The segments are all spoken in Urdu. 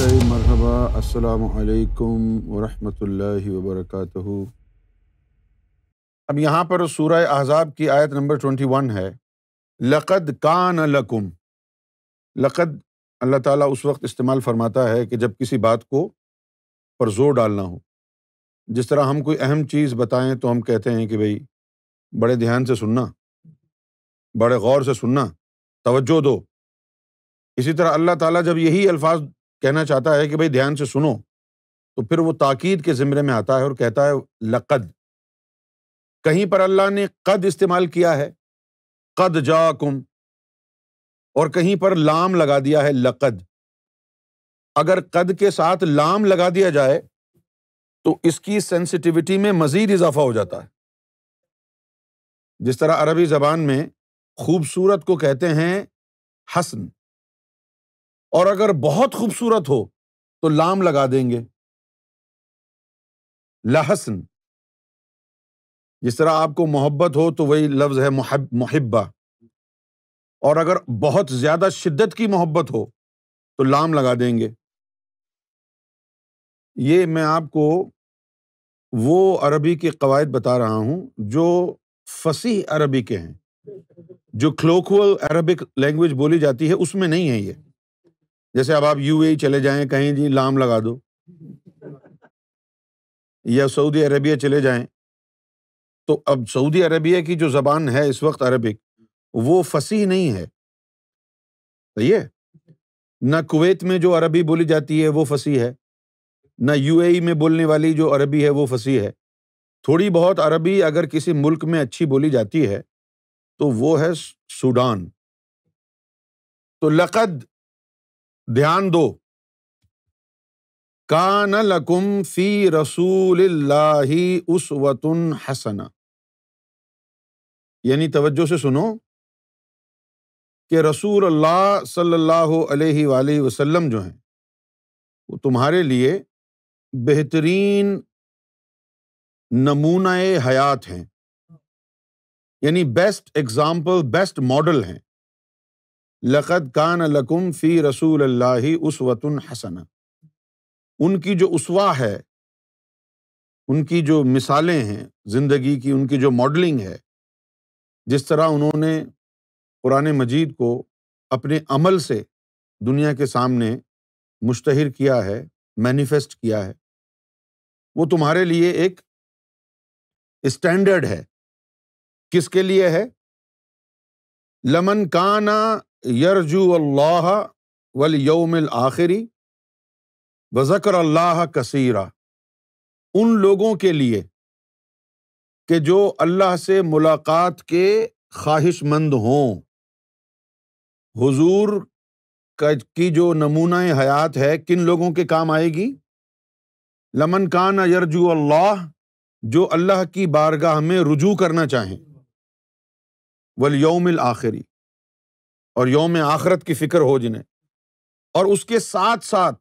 مرحبا، السلام علیکم ورحمۃ اللہ وبرکاتہ۔ اب یہاں پر سورہ احزاب کی آیت نمبر 21 ہے، لقد کان لکم۔ لقد اللہ تعالیٰ اس وقت استعمال فرماتا ہے کہ جب کسی بات کو پر زور ڈالنا ہو۔ جس طرح ہم کوئی اہم چیز بتائیں تو ہم کہتے ہیں کہ بھئی بڑے دھیان سے سننا، بڑے غور سے سننا، توجہ دو۔ اسی طرح اللہ تعالیٰ جب یہی الفاظ کہنا چاہتا ہے کہ بھئی دھیان سے سنو، تو پھر وہ تاکید کے زمرے میں آتا ہے اور کہتا ہے لقد۔ کہیں پر اللہ نے قد استعمال کیا ہے، قد جاکم، اور کہیں پر لام لگا دیا ہے لقد۔ اگر قد کے ساتھ لام لگا دیا جائے تو اس کی سینسٹیوٹی میں مزید اضافہ ہو جاتا ہے۔ جس طرح عربی زبان میں خوبصورت کو کہتے ہیں حسن، اور اگر بہت خوبصورت ہو تو لام لگا دیں گے لحسن۔ جس طرح آپ کو محبت ہو تو وہی لفظ ہے محبہ، اور اگر بہت زیادہ شدت کی محبت ہو تو لام لگا دیں گے۔ یہ میں آپ کو وہ عربی کے قواعد بتا رہا ہوں جو فصیح عربی کے ہیں، جو کلوکول عربک لینگویج بولی جاتی ہے اس میں نہیں ہے یہ۔ جیسے اب آپ یو اے چلے جائیں، کہیں جی لام لگا دو، یا سعودی عربیہ چلے جائیں، تو اب سعودی عربیہ کی جو زبان ہے اس وقت عربک، وہ فصیح نہیں ہے، صحیح ہے؟ نہ کویت میں جو عربی بولی جاتی ہے وہ فصیح ہے، نہ یو اے ای میں بولنے والی جو عربی ہے وہ فصیح ہے۔ تھوڑی بہت عربی اگر کسی ملک میں اچھی بولی جاتی ہے تو وہ ہے سوڈان۔ تو لقد، دھیان دو، کان لکم فی رسول اللہ اسوۃ حسنہ، یعنی توجہ سے سنو کہ رسول اللہ صلی اللہ علیہ وآلہ وسلم جو ہیں وہ تمہارے لیے بہترین نمونہ حیات ہیں، یعنی بیسٹ ایگزامپل، بیسٹ ماڈل ہیں۔ لقد کان لکم فی رسول اللہ اسوۃ حسنہ، ان کی جو اسوہ ہے، ان کی جو مثالیں ہیں زندگی کی، ان کی جو ماڈلنگ ہے، جس طرح انہوں نے قرآن مجید کو اپنے عمل سے دنیا کے سامنے مشتہر کیا ہے، مینیفیسٹ کیا ہے، وہ تمہارے لیے ایک اسٹینڈرڈ ہے۔ کس کے لیے ہے؟ لمن کان یرجو اللہ والیوم الآخر وذکر اللہ کثیرا، ان لوگوں کے لیے کہ جو اللہ سے ملاقات کے خواہش مند ہوں۔ حضور کی جو نمونہ حیات ہے کن لوگوں کے کام آئے گی؟ لمن کان یرجو اللہ، جو اللہ کی بارگاہ میں رجوع کرنا چاہیں، والیوم الآخری، اور یوم آخرت کی فکر ہو جنہیں، اور اس کے ساتھ ساتھ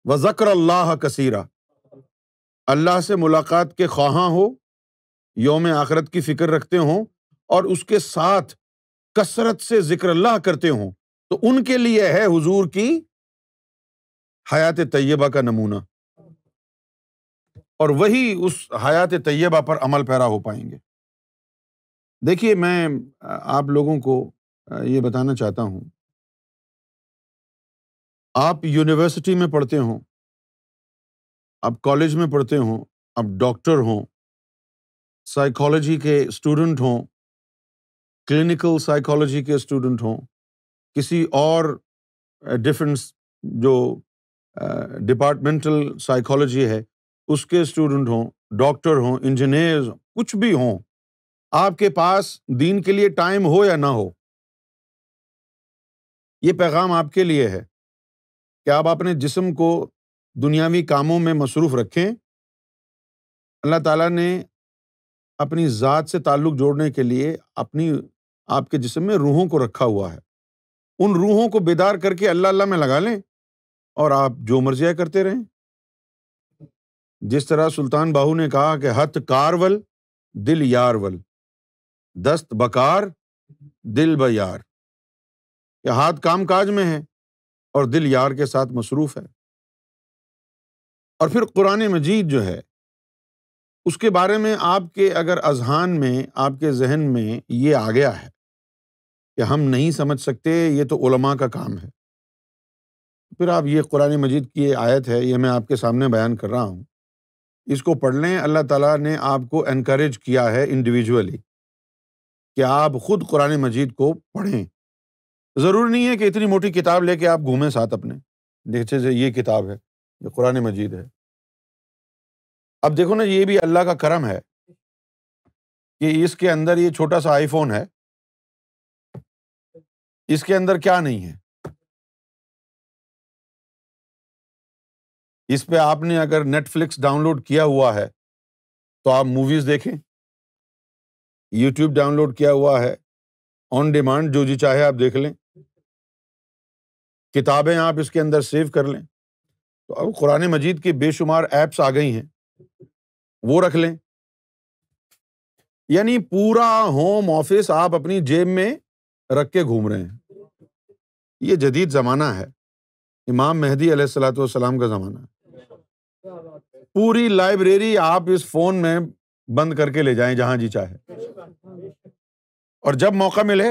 وذکر اللہ کثیرا، اللہ سے ملاقات کے خواہاں ہو، یوم آخرت کی فکر رکھتے ہوں، اور اس کے ساتھ کثرت سے ذکر اللہ کرتے ہوں، تو ان کے لیے ہے حضور کی حیات طیبہ کا نمونہ، اور وہی اس حیات طیبہ پر عمل پیرا ہو پائیں گے۔ دیکھیے، میں آپ لوگوں کو یہ بتانا چاہتا ہوں، آپ یونیورسٹی میں پڑھتے ہوں، آپ کالج میں پڑھتے ہوں، آپ ڈاکٹر ہوں، سائیکالوجی کے اسٹوڈنٹ ہوں، کلینکل سائیکالوجی کے اسٹوڈنٹ ہوں، کسی اور ڈفرینٹ جو ڈپارٹمنٹل سائیکالوجی ہے اس کے اسٹوڈنٹ ہوں، ڈاکٹر ہوں، انجینئرز، کچھ بھی ہوں، آپ کے پاس دین کے لیے ٹائم ہو یا نہ ہو، یہ پیغام آپ کے لیے ہے کہ آپ اپنے جسم کو دنیاوی کاموں میں مصروف رکھیں۔ اللہ تعالیٰ نے اپنی ذات سے تعلق جوڑنے کے لیے آپ کے جسم میں روحوں کو رکھا ہوا ہے، ان روحوں کو بیدار کر کے اللہ اللہ میں لگا لیں اور آپ جو مرضیہ کرتے رہیں۔ جس طرح سلطان باہو نے کہا کہ ہتھ کار ول دل یار ول، دست بکار دل بیار، کہ ہاتھ کام کاج میں ہے اور دل یار کے ساتھ مصروف ہے۔ اور پھر قرآن مجید جو ہے اس کے بارے میں آپ کے اگر اذہان میں، آپ کے ذہن میں یہ آ گیا ہے کہ ہم نہیں سمجھ سکتے، یہ تو علماء کا کام ہے، پھر آپ یہ قرآن مجید کی یہ آیت ہے، یہ میں آپ کے سامنے بیان کر رہا ہوں، اس کو پڑھ لیں۔ اللہ تعالیٰ نے آپ کو انکریج کیا ہے انڈیویجولی کہ آپ خود قرآن مجید کو پڑھیں۔ ضروری نہیں ہے کہ اتنی موٹی کتاب لے کے آپ گھومیں ساتھ اپنے، جیسے یہ کتاب ہے، یہ قرآن مجید ہے۔ اب دیکھو نا، یہ بھی اللہ کا کرم ہے کہ اس کے اندر یہ چھوٹا سا آئی فون ہے، اس کے اندر کیا نہیں ہے؟ اس پہ آپ نے اگر نیٹ فلکس ڈاؤن لوڈ کیا ہوا ہے تو آپ موویز دیکھیں، یوٹیوب ڈاؤن لوڈ کیا ہوا ہے، آن ڈیمانڈ جو جی چاہے آپ دیکھ لیں، کتابیں آپ اس کے اندر سیو کر لیں۔ تو اب قرآن مجید کی بے شمار ایپس آ گئی ہیں، وہ رکھ لیں، یعنی پورا ہوم آفس آپ اپنی جیب میں رکھ کے گھوم رہے ہیں۔ یہ جدید زمانہ ہے، امام مہدی علیہ الصلوۃ والسلام کا زمانہ ہے۔ پوری لائبریری آپ اس فون میں بند کر کے لے جائیں جہاں جی چاہے، اور جب موقع ملے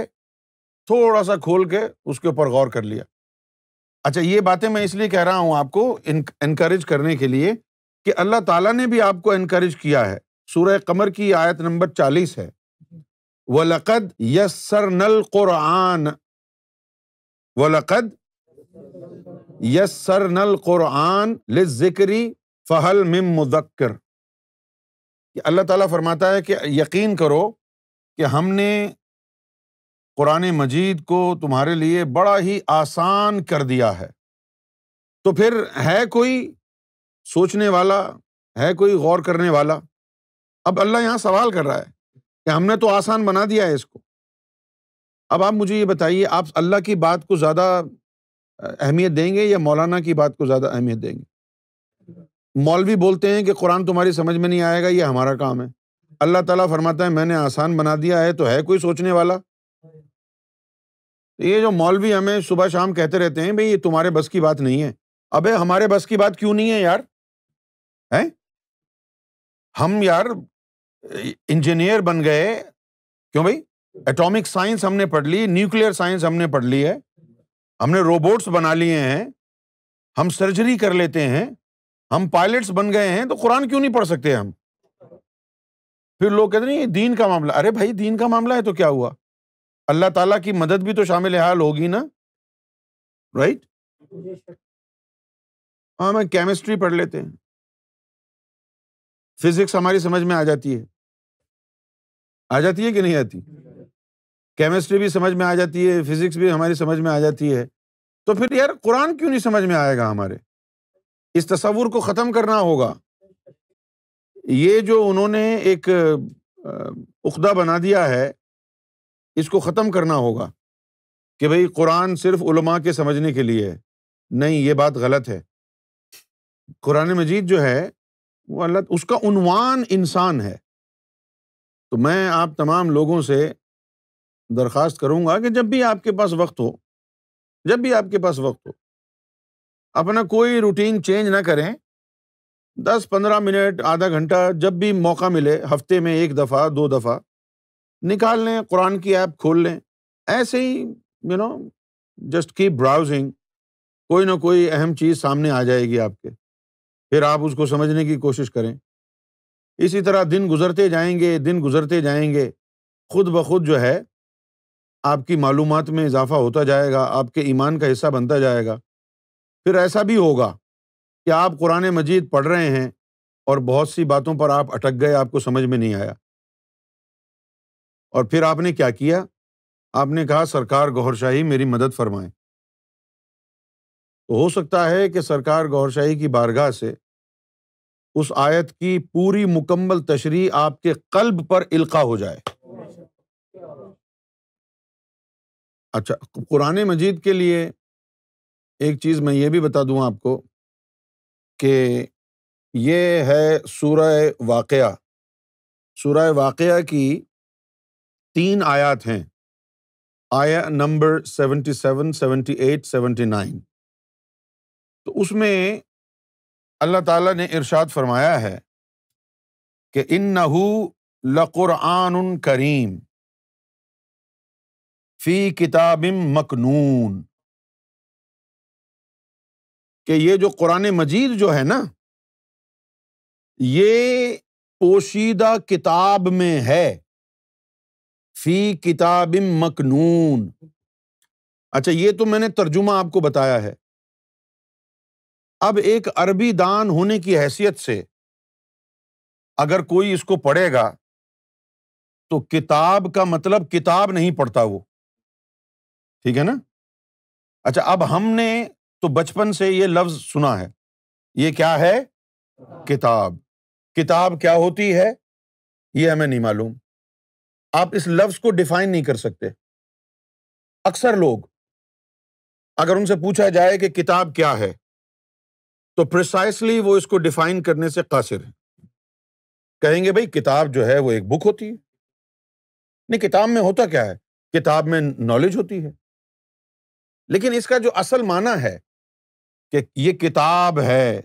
تھوڑا سا کھول کے اس کے اوپر غور کر لیا۔ اچھا، یہ باتیں میں اس لیے کہہ رہا ہوں آپ کو انکریج کرنے کے لیے کہ اللہ تعالیٰ نے بھی آپ کو انکریج کیا ہے۔ سورہ قمر کی آیت نمبر 40 ہے، وَلَقَدْ يَسَّرْنَا الْقُرْآنَ وَلَقَدْ يَسَّرْنَا الْقُرْآنَ لِلذِّكْرِ فَهَلْ مِن مُّدَّكِّرٍ۔ کہ اللہ تعالیٰ فرماتا ہے کہ یقین کرو کہ ہم نے قرآن مجید کو تمہارے لیے بڑا ہی آسان کر دیا ہے، تو پھر ہے کوئی سوچنے والا، ہے کوئی غور کرنے والا؟ اب اللہ یہاں سوال کر رہا ہے کہ ہم نے تو آسان بنا دیا ہے اس کو، اب آپ مجھے یہ بتائیے، آپ اللہ کی بات کو زیادہ اہمیت دیں گے یا مولانا کی بات کو زیادہ اہمیت دیں گے؟ مولوی بولتے ہیں کہ قرآن تمہاری سمجھ میں نہیں آئے گا، یہ ہمارا کام ہے۔ اللہ تعالیٰ فرماتا ہے میں نے آسان بنا دیا ہے، تو ہے کوئی سوچنے والا؟ یہ جو مولوی ہمیں صبح شام کہتے رہتے ہیں بھئی یہ تمہارے بس کی بات نہیں ہے، ابے ہمارے بس کی بات کیوں نہیں ہے یار؟ ہیں؟ ہم یار انجینئر بن گئے، کیوں بھائی؟ ایٹامک سائنس ہم نے پڑھ لی، نیوکلیئر سائنس ہم نے پڑھ لی ہے، ہم نے روبوٹس بنا لیے ہیں، ہم سرجری کر لیتے ہیں، ہم پائلٹس بن گئے ہیں، تو قرآن کیوں نہیں پڑھ سکتے ہم؟ پھر لوگ کہتے ہیں یہ دین کا معاملہ، ارے بھائی دین کا معاملہ ہے تو کیا ہوا؟ اللہ تعالیٰ کی مدد بھی تو شامل حال ہوگی نا، رائٹ؟ ہاں، میں کیمسٹری پڑھ لیتے ہیں، فزکس ہماری سمجھ میں آ جاتی ہے کہ نہیں آتی؟ کیمسٹری بھی سمجھ میں آ جاتی ہے، فزکس بھی ہماری سمجھ میں آ جاتی ہے، تو پھر یار قرآن کیوں نہیں سمجھ میں آئے گا ہمارے؟ اس تصور کو ختم کرنا ہوگا۔ یہ جو انہوں نے ایک عقدہ بنا دیا ہے، اس کو ختم کرنا ہوگا کہ بھئی قرآن صرف علماء کے سمجھنے کے لیے ہے۔ نہیں، یہ بات غلط ہے۔ قرآن مجید جو ہے وہ اللہ، اس کا عنوان انسان ہے۔ تو میں آپ تمام لوگوں سے درخواست کروں گا کہ جب بھی آپ کے پاس وقت ہو، اپنا کوئی روٹین چینج نہ کریں، 10-15 منٹ، آدھا گھنٹہ، جب بھی موقع ملے، ہفتے میں 1 دفعہ 2 دفعہ نکال لیں، قرآن کی ایپ کھول لیں، ایسے ہی جسٹ کیپ براؤزنگ، کوئی نہ کوئی اہم چیز سامنے آ جائے گی آپ کے، پھر آپ اس کو سمجھنے کی کوشش کریں۔ اسی طرح دن گزرتے جائیں گے، خود بخود جو ہے آپ کی معلومات میں اضافہ ہوتا جائے گا، آپ کے ایمان کا حصہ بنتا جائے گا۔ پھر ایسا بھی ہوگا کہ آپ قرآن مجید پڑھ رہے ہیں اور بہت سی باتوں پر آپ اٹک گئے، آپ کو سمجھ میں نہیں آیا، اور پھر آپ نے کیا کیا؟ آپ نے کہا سرکار گوھر شاہی میری مدد فرمائیں۔ تو ہو سکتا ہے کہ سرکار گوھر شاہی کی بارگاہ سے اس آیت کی پوری مکمل تشریح آپ کے قلب پر القاء ہو جائے۔ اچھا، قرآن مجید کے لیے ایک چیز میں یہ بھی بتا دوں آپ کو کہ یہ ہے سورہ واقعہ کی 3 آیات ہیں، آیا نمبر 77، 78، 79۔ تو اس میں اللہ تعالیٰ نے ارشاد فرمایا ہے کہ انہ لقرآن کریم فی کتاب مکنون، کہ یہ جو قرآن مجید جو ہے نا، یہ پوشیدہ کتاب میں ہے، فی کتاب مکنون۔ اچھا، یہ تو میں نے ترجمہ آپ کو بتایا ہے۔ اب ایک عربی دان ہونے کی حیثیت سے اگر کوئی اس کو پڑھے گا تو کتاب کا مطلب کتاب نہیں پڑھتا وہ، ٹھیک ہے نا؟ اچھا، اب ہم نے تو بچپن سے یہ لفظ سنا ہے، یہ کیا ہے؟ کتاب۔ کتاب کیا ہوتی ہے یہ ہمیں نہیں معلوم، آپ اس لفظ کو ڈیفائن نہیں کر سکتے۔ اکثر لوگ اگر ان سے پوچھا جائے کہ کتاب کیا ہے تو پریسائسلی وہ اس کو ڈیفائن کرنے سے قاصر ہے۔ کہیں گے بھائی کتاب جو ہے وہ ایک بک ہوتی ہے۔ نہیں، کتاب میں ہوتا کیا ہے؟ کتاب میں نالج ہوتی ہے، لیکن اس کا جو اصل معنی ہے کہ یہ کتاب ہے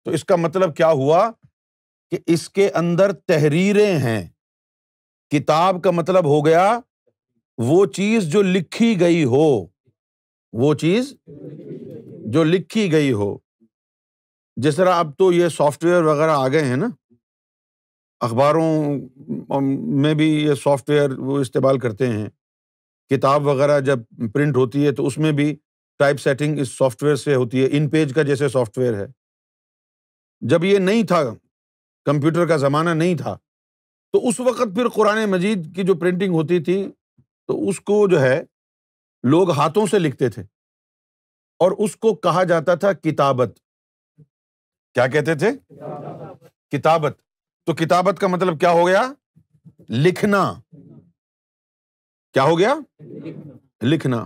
تو اس کا مطلب کیا ہوا کہ اس کے اندر تحریریں ہیں۔ کتاب کا مطلب ہو گیا وہ چیز جو لکھی گئی ہو، وہ چیز جو لکھی گئی ہو۔ جس طرح اب تو یہ سافٹ ویئر وغیرہ آ گئے ہیں نا، اخباروں میں بھی یہ سافٹ ویئر وہ استعمال کرتے ہیں۔ کتاب وغیرہ جب پرنٹ ہوتی ہے تو اس میں بھی ٹائپ سیٹنگ اس سافٹ ویئر سے ہوتی ہے، ان پیج کا جیسے سافٹ ویئر ہے۔ جب یہ نہیں تھا، کمپیوٹر کا زمانہ نہیں تھا، تو اس وقت پھر قرآن مجید کی جو پرنٹنگ ہوتی تھی تو اس کو جو ہے لوگ ہاتھوں سے لکھتے تھے، اور اس کو کہا جاتا تھا کتابت۔ کیا کہتے تھے؟ کتابت۔ تو کتابت کا مطلب کیا ہو گیا؟ لکھنا۔ کیا ہو گیا؟ لکھنا۔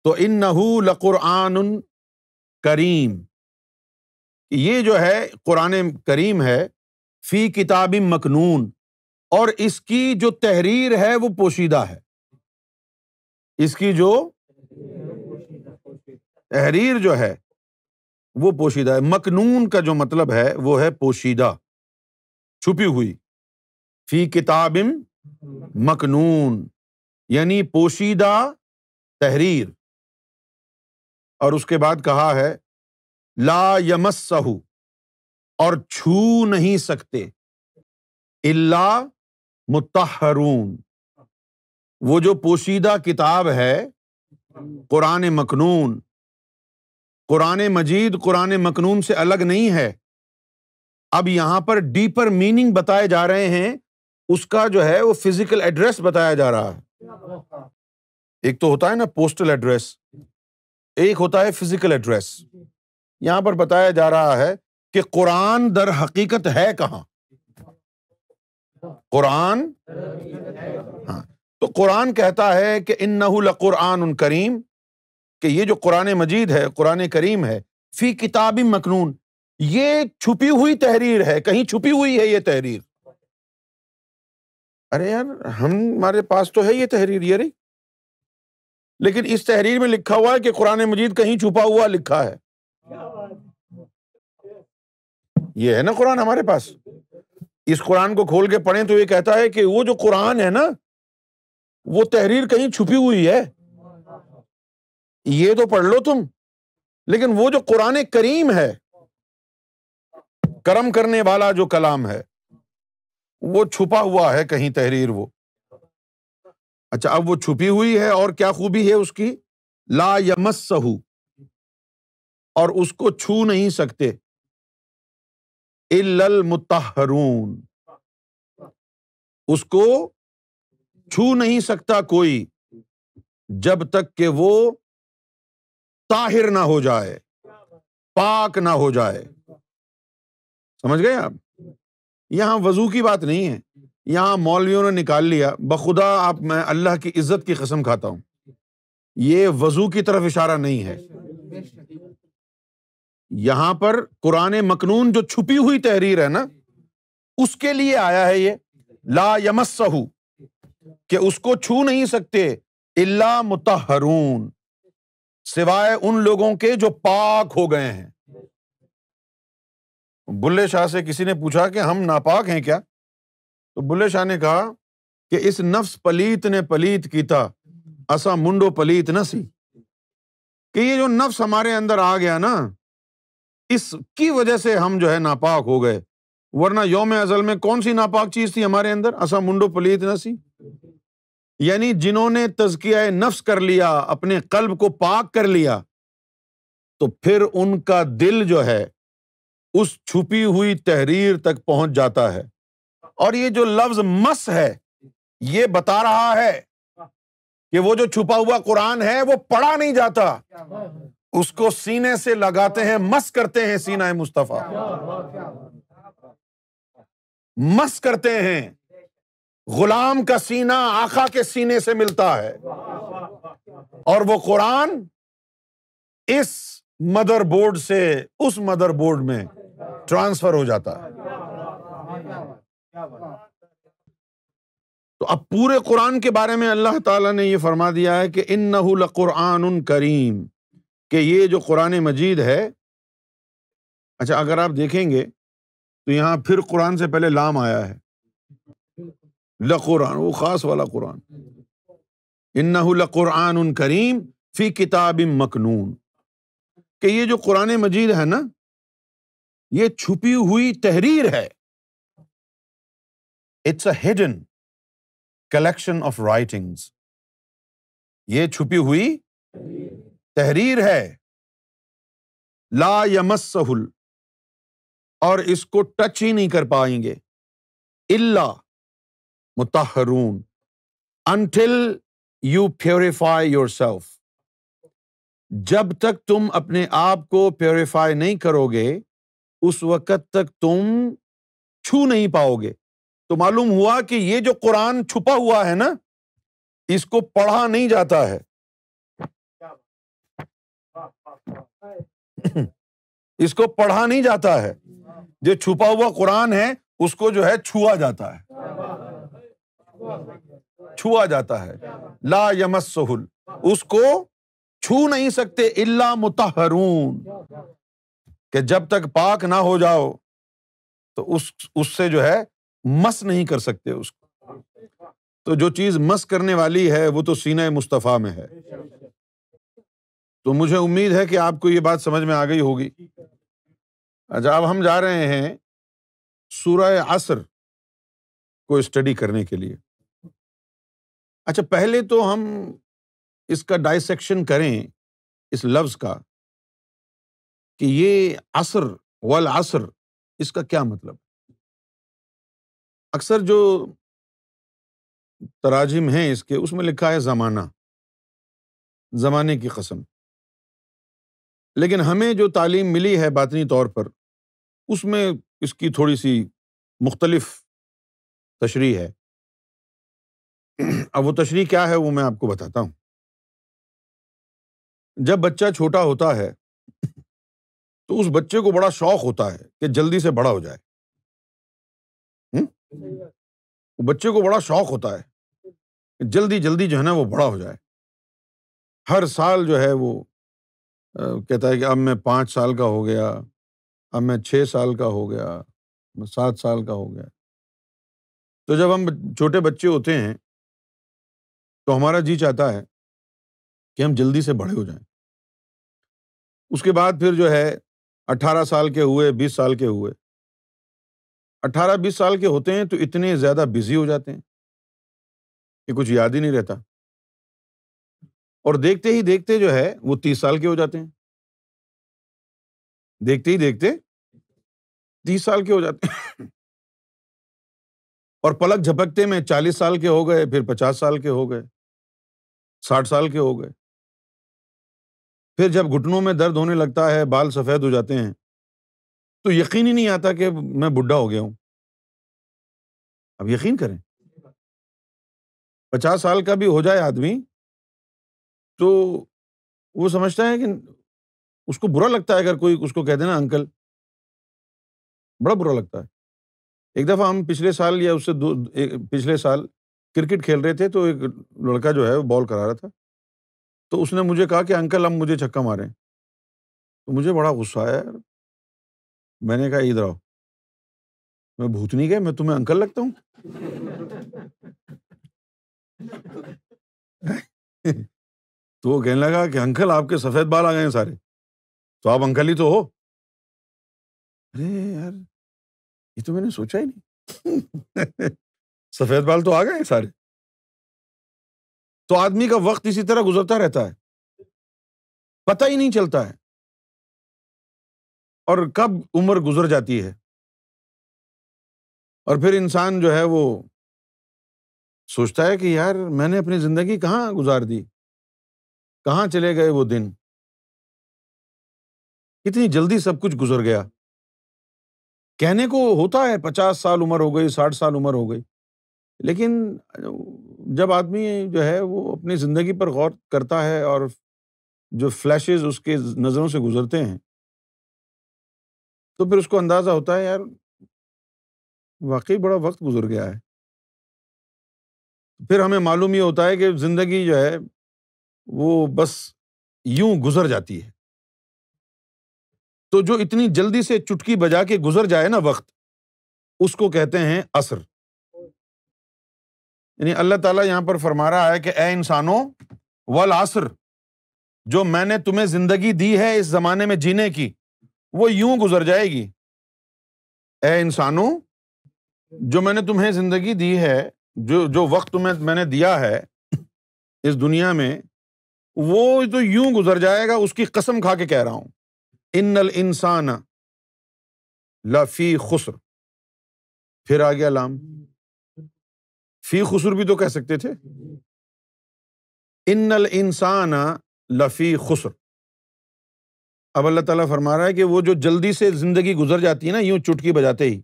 تو انہ لقرآن کریم، یہ جو ہے قرآن کریم ہے، فی کتاب مکنون، اور اس کی جو تحریر ہے وہ پوشیدہ ہے۔ اس کی جو تحریر جو ہے وہ پوشیدہ ہے۔ مکنون کا جو مطلب ہے وہ ہے پوشیدہ، چھپی ہوئی۔ فی کتاب مکنون یعنی پوشیدہ تحریر۔ اور اس کے بعد کہا ہے لا یمسہ، اور چھو نہیں سکتے، الا مطہرون، وہ جو پوشیدہ کتاب ہے قرآن مکنون۔ قرآن مجید قرآن مکنون سے الگ نہیں ہے۔ اب یہاں پر ڈیپر میننگ بتائے جا رہے ہیں، اس کا جو ہے وہ فزیکل ایڈریس بتایا جا رہا ہے۔ ایک تو ہوتا ہے نا پوسٹل ایڈریس، ایک ہوتا ہے فزیکل ایڈریس۔ یہاں پر بتایا جا رہا ہے کہ قرآن در حقیقت ہے کہاں؟ قرآن، ہاں، تو قرآن کہتا ہے کہ انہ لقرآن کریم، کہ یہ جو قرآن مجید ہے، قرآن کریم ہے، فی کتاب مکنون، یہ چھپی ہوئی تحریر ہے، کہیں چھپی ہوئی ہے یہ تحریر۔ ارے یار، ہمارے پاس تو ہے یہ تحریر، یہ رہی، لیکن اس تحریر میں لکھا ہوا ہے کہ قرآن مجید کہیں چھپا ہوا لکھا ہے۔ یہ ہے نا قرآن ہمارے پاس۔ اس قرآن کو کھول کے پڑھیں تو یہ کہتا ہے کہ وہ جو قرآن ہے نا وہ تحریر کہیں چھپی ہوئی ہے، یہ تو پڑھ لو تم، لیکن وہ جو قرآن کریم ہے، کرم کرنے والا جو کلام ہے، وہ چھپا ہوا ہے کہیں تحریر وہ۔ اچھا، اب وہ چھپی ہوئی ہے اور کیا خوبی ہے اس کی؟ لا یمسہ، اور اس کو چھو نہیں سکتے، الا المطہرون، اس کو چھو نہیں سکتا کوئی جب تک کہ وہ طاہر نہ ہو جائے، پاک نہ ہو جائے۔ سمجھ گئے آپ؟ یہاں وضو کی بات نہیں ہے، یہاں مولویوں نے نکال لیا، بخدا آپ میں اللہ کی عزت کی قسم کھاتا ہوں، یہ وضو کی طرف اشارہ نہیں ہے۔ یہاں پر قرآن مکنون جو چھپی ہوئی تحریر ہے نا، اس کے لیے آیا ہے یہ لا یمسہ، کہ اس کو چھو نہیں سکتے الا مطہرون، سوائے ان لوگوں کے جو پاک ہو گئے ہیں۔ بلے شاہ سے کسی نے پوچھا کہ ہم ناپاک ہیں کیا؟ تو بلے شاہ نے کہا کہ اس نفس پلیت نے پلیت کیتا، اسا منڈو پلیت نہ سی، کہ یہ جو نفس ہمارے اندر آ گیا نا، اس کی وجہ سے ہم جو ہے ناپاک ہو گئے، ورنہ یوم ازل میں کون سی ناپاک چیز تھی ہمارے اندر؟ اسا منڈو پلیت نہ سی، یعنی جنہوں نے تزکیہ نفس کر لیا، اپنے قلب کو پاک کر لیا، تو پھر ان کا دل جو ہے اس چھپی ہوئی تحریر تک پہنچ جاتا ہے۔ اور یہ جو لفظ مس ہے، یہ بتا رہا ہے کہ وہ جو چھپا ہوا قرآن ہے وہ پڑھا نہیں جاتا، اس کو سینے سے لگاتے ہیں، مس کرتے ہیں سینہ مصطفیٰ، مس کرتے ہیں۔ غلام کا سینہ آقا کے سینے سے ملتا ہے، اور وہ قرآن اس مدر بورڈ سے اس مدر بورڈ میں ٹرانسفر ہو جاتا ہے۔ تو اب پورے قرآن کے بارے میں اللہ تعالیٰ نے یہ فرما دیا ہے کہ انہ لقرآن کریم، کہ یہ جو قرآن مجید ہے، اچھا اگر آپ دیکھیں گے تو یہاں پھر قرآن سے پہلے لام آیا ہے، لقرآن، وہ خاص والا قرآن، انہ لقرآن کریم فی کتاب مکنون، کہ یہ جو قرآن مجید ہے نا، یہ چھپی ہوئی تحریر ہے، it's a hidden collection of writings, یہ چھپی ہوئی تحریر ہے، لا یمسہ، اور اس کو ٹچ ہی نہیں کر پائیں گے، الا مطہرون، until you purify yourself, جب تک تم اپنے آپ کو پیوریفائی نہیں کرو گے اس وقت تک تم چھو نہیں پاؤ گے۔ تو معلوم ہوا کہ یہ جو قرآن چھپا ہوا ہے نا، اس کو پڑھا نہیں جاتا ہے، اس کو پڑھا نہیں جاتا ہے، جو چھپا ہوا قرآن ہے اس کو جو ہے چھوا جاتا ہے، چھوا جاتا ہے، لا یمسہ، اس کو چھو نہیں سکتے، الا مطہرون، کہ جب تک پاک نہ ہو جاؤ تو اس سے جو ہے مس نہیں کر سکتے اس کو۔ تو جو چیز مس کرنے والی ہے وہ تو سینہ مصطفیٰ میں ہے۔ تو مجھے امید ہے کہ آپ کو یہ بات سمجھ میں آ گئی ہوگی۔ اچھا اب ہم جا رہے ہیں سورہ عصر کو اسٹڈی کرنے کے لیے۔ اچھا پہلے تو ہم اس کا ڈائسیکشن کریں، اس لفظ کا، کہ یہ عصر والعصر اس کا کیا مطلب؟ اکثر جو تراجم ہیں اس کے، اس میں لکھا ہے زمانہ، زمانے کی قسم، لیکن ہمیں جو تعلیم ملی ہے باطنی طور پر، اس میں اس کی تھوڑی سی مختلف تشریح ہے۔ اب وہ تشریح کیا ہے وہ میں آپ کو بتاتا ہوں۔ جب بچہ چھوٹا ہوتا ہے تو اس بچے کو بڑا شوق ہوتا ہے کہ جلدی سے بڑا ہو جائے۔ بچے کو بڑا شوق ہوتا ہے کہ جلدی جلدی جو ہے نا وہ بڑا ہو جائے۔ ہر سال جو ہے وہ کہتا ہے کہ اب میں 5 سال کا ہو گیا، اب میں 6 سال کا ہو گیا، میں 7 سال کا ہو گیا۔ تو جب ہم چھوٹے بچے ہوتے ہیں تو ہمارا جی چاہتا ہے کہ ہم جلدی سے بڑے ہو جائیں۔ اس کے بعد پھر جو ہے 18 سال کے ہوئے، 20 سال کے ہوئے، 18-20 سال کے ہوتے ہیں تو اتنے زیادہ بزی ہو جاتے ہیں کہ کچھ یاد ہی نہیں رہتا، اور دیکھتے ہی دیکھتے جو ہے وہ 30 سال کے ہو جاتے ہیں، دیکھتے ہی دیکھتے 30 سال کے ہو جاتے ہیں، اور پلک جھپکتے میں 40 سال کے ہو گئے، پھر 50 سال کے ہو گئے، 60 سال کے ہو گئے۔ پھر جب گھٹنوں میں درد ہونے لگتا ہے، بال سفید ہو جاتے ہیں، تو یقین ہی نہیں آتا کہ میں بڈھا ہو گیا ہوں۔ اب یقین کریں، 50 سال کا بھی ہو جائے آدمی تو وہ سمجھتا ہے کہ اس کو برا لگتا ہے اگر کوئی اس کو کہہ دے نا انکل، بڑا برا لگتا ہے۔ ایک دفعہ ہم پچھلے سال یا اس سے پچھلے سال کرکٹ کھیل رہے تھے، تو ایک لڑکا جو ہے وہ بال کرا رہا تھا، تو اس نے مجھے کہا کہ انکل اب مجھے چھکا ماریں، تو مجھے بڑا غصہ آیا یار، میں نے کہا ادھر آؤ، میں بھوتنی کے میں تمہیں انکل لگتا ہوں؟ تو وہ کہنے لگا کہ انکل آپ کے سفید بال آ گئے ہیں سارے، تو آپ انکل ہی تو ہو۔ ارے یار، یہ تو میں نے سوچا ہی نہیں۔ سفید بال تو آ گئے ہیں سارے۔ تو آدمی کا وقت اسی طرح گزرتا رہتا ہے، پتہ ہی نہیں چلتا ہے، اور کب عمر گزر جاتی ہے، اور پھر انسان جو ہے وہ سوچتا ہے کہ یار میں نے اپنی زندگی کہاں گزار دی، کہاں چلے گئے وہ دن، کتنی جلدی سب کچھ گزر گیا۔ کہنے کو ہوتا ہے 50 سال عمر ہو گئی، 60 سال عمر ہو گئی، لیکن جب آدمی جو ہے وہ اپنی زندگی پر غور کرتا ہے اور جو فلیشز اس کے نظروں سے گزرتے ہیں، تو پھر اس کو اندازہ ہوتا ہے یار واقعی بڑا وقت گزر گیا ہے۔ پھر ہمیں معلوم یہ ہوتا ہے کہ زندگی جو ہے وہ بس یوں گزر جاتی ہے۔ تو جو اتنی جلدی سے چٹکی بجا کے گزر جائے نا وقت، اس کو کہتے ہیں عصر۔ یعنی اللہ تعالیٰ یہاں پر فرما رہا ہے کہ اے انسانوں، والعصر، جو میں نے تمہیں زندگی دی ہے اس زمانے میں جینے کی، وہ یوں گزر جائے گی۔ اے انسانوں، جو میں نے تمہیں زندگی دی ہے، جو وقت تمہیں میں نے دیا ہے اس دنیا میں، وہ تو یوں گزر جائے گا، اس کی قسم کھا کے کہہ رہا ہوں۔ ان الانسان لفی خسر، پھر آ گیا لام، فی خسر بھی تو کہہ سکتے تھے۔ ان الانسان لفی خسر، اب اللہ تعالیٰ فرما رہا ہے کہ وہ جو جلدی سے زندگی گزر جاتی ہے نا یوں چٹکی بجاتے ہی،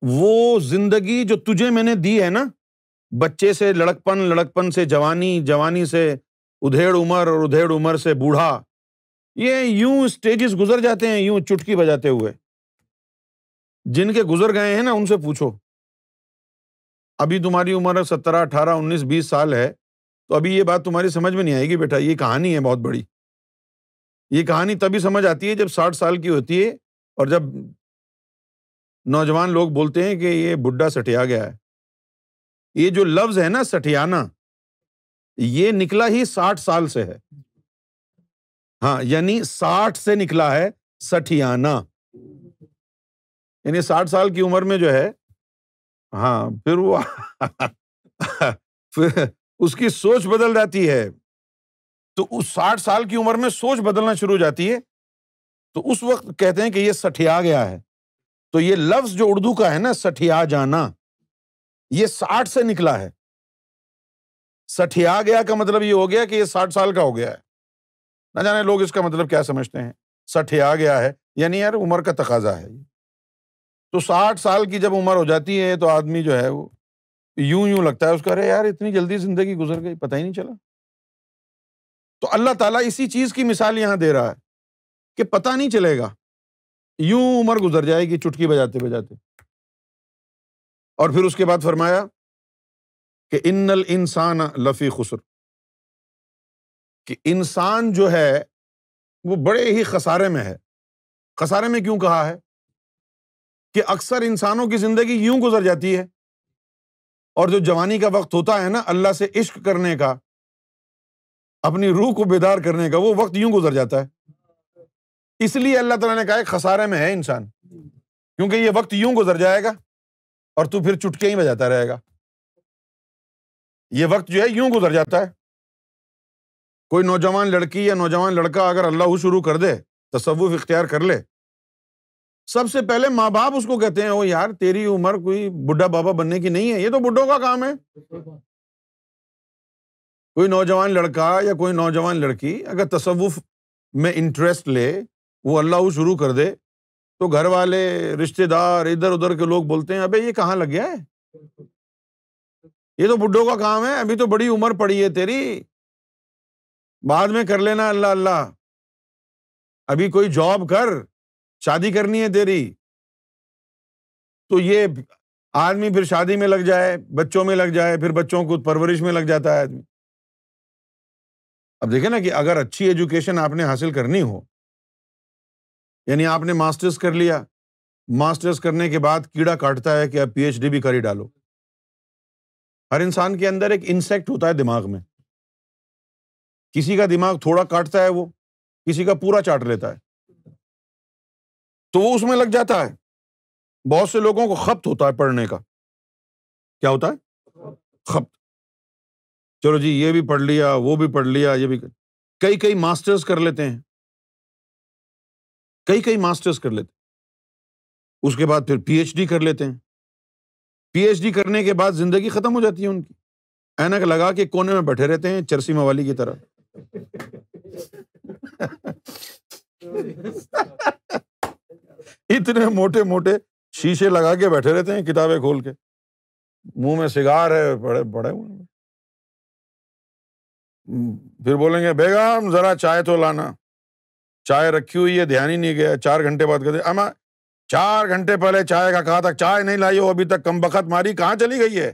وہ زندگی جو تجھے میں نے دی ہے نا، بچے سے لڑکپن، لڑکپن سے جوانی، جوانی سے ادھیڑ عمر، اور ادھیڑ عمر سے بوڑھا، یہ یوں اسٹیجز گزر جاتے ہیں یوں چٹکی بجاتے ہوئے۔ جن کے گزر گئے ہیں نا ان سے پوچھو، ابھی تمہاری عمر 17، 18، 19، 20 سال ہے، تو ابھی یہ بات تمہاری سمجھ میں نہیں آئے گی بیٹا، یہ کہانی ہے بہت بڑی۔ یہ کہانی تبھی سمجھ آتی ہے جب 60 سال کی ہوتی ہے، اور جب نوجوان لوگ بولتے ہیں کہ یہ بڈھا سٹیا گیا ہے۔ یہ جو لفظ ہے نا سٹیانا، یہ نکلا ہی 60 سال سے ہے۔ ہاں، یعنی 60 سے نکلا ہے سٹیانا، یعنی 60 سال کی عمر میں جو ہے، ہاں پھر وہ پھر اس کی سوچ بدل جاتی ہے۔ تو اس 60 سال کی عمر میں سوچ بدلنا شروع ہو جاتی ہے، تو اس وقت کہتے ہیں کہ یہ سٹیا گیا ہے۔ تو یہ لفظ جو اردو کا ہے نا سٹیا جانا، یہ 60 سے نکلا ہے۔ سٹیا گیا کا مطلب یہ ہو گیا کہ یہ 60 سال کا ہو گیا ہے۔ نہ جانے لوگ اس کا مطلب کیا سمجھتے ہیں، سٹیا گیا ہے یعنی یار عمر کا تقاضا ہے۔ تو 60 سال کی جب عمر ہو جاتی ہے تو آدمی جو ہے وہ یوں لگتا ہے اس کا، ارے یار اتنی جلدی زندگی گزر گئی، پتہ ہی نہیں چلا۔ تو اللہ تعالیٰ اسی چیز کی مثال یہاں دے رہا ہے کہ پتہ نہیں چلے گا، یوں عمر گزر جائے گی چٹکی بجاتے بجاتے۔ اور پھر اس کے بعد فرمایا کہ ان الانسان لفی خسر، کہ انسان جو ہے وہ بڑے ہی خسارے میں ہے۔ خسارے میں کیوں کہا ہے؟ کہ اکثر انسانوں کی زندگی یوں گزر جاتی ہے، اور جو جوانی کا وقت ہوتا ہے نا اللہ سے عشق کرنے کا، اپنی روح کو بیدار کرنے کا، وہ وقت یوں گزر جاتا ہے۔ اس لیے اللہ تعالیٰ نے کہا ہے خسارے میں ہے انسان، کیونکہ یہ وقت یوں گزر جائے گا اور تو پھر چٹکیاں ہی بجاتا رہے گا۔ یہ وقت جو ہے یوں گزر جاتا ہے۔ کوئی نوجوان لڑکی یا نوجوان لڑکا اگر اللہ شروع کر دے، تصوف اختیار کر لے، سب سے پہلے ماں باپ اس کو کہتے ہیں او یار تیری عمر کوئی بڈھا بابا بننے کی نہیں ہے، یہ تو بڈھوں کا کام ہے۔ کوئی نوجوان لڑکا یا کوئی نوجوان لڑکی اگر تصوف میں انٹرسٹ لے، وہ اللہ شروع کر دے، تو گھر والے، رشتہ دار، ادھر ادھر کے لوگ بولتے ہیں ابے یہ کہاں لگ گیا ہے، یہ تو بڈھوں کا کام ہے، ابھی تو بڑی عمر پڑی ہے تیری، بعد میں کر لینا اللہ اللہ، ابھی کوئی جاب کر، شادی کرنی ہے تیری۔ تو یہ آدمی پھر شادی میں لگ جائے، بچوں میں لگ جائے، پھر بچوں کو پرورش میں لگ جاتا ہے آدمی۔ اب دیکھیں نا کہ اگر اچھی ایجوکیشن آپ نے حاصل کرنی ہو، یعنی آپ نے ماسٹرز کر لیا، ماسٹرز کرنے کے بعد کیڑا کاٹتا ہے کہ اب پی ایچ ڈی بھی کر ہی ڈالو۔ ہر انسان کے اندر ایک انسیکٹ ہوتا ہے دماغ میں، کسی کا دماغ تھوڑا کاٹتا ہے، وہ کسی کا پورا چاٹ لیتا ہے، تو وہ اس میں لگ جاتا ہے۔ بہت سے لوگوں کو خپت ہوتا ہے پڑھنے کا، کیا ہوتا ہے؟ خپت۔ چلو جی یہ بھی پڑھ لیا، وہ بھی پڑھ لیا، یہ بھی کئی ماسٹرز کر لیتے ہیں، کئی ماسٹرز کر لیتے ہیں، اس کے بعد پھر پی ایچ ڈی کر لیتے ہیں۔ پی ایچ ڈی کرنے کے بعد زندگی ختم ہو جاتی ہے ان کی، اینک لگا کے کونے میں بیٹھے رہتے ہیں چرسی موالی کی طرح۔ اتنے موٹے موٹے شیشے لگا کے بیٹھے رہتے ہیں کتابیں کھول کے، منہ میں سگار ہے بڑے بڑے، پھر بولیں گے بیگم ذرا چائے تو لانا، چائے رکھی ہوئی ہے دھیان ہی نہیں گیا، 4 گھنٹے بعد کہتے اما 4 گھنٹے پہلے چائے کا کہا تھا، چائے نہیں لائی ہو ابھی تک، کم بخت ماری کہاں چلی گئی ہے؟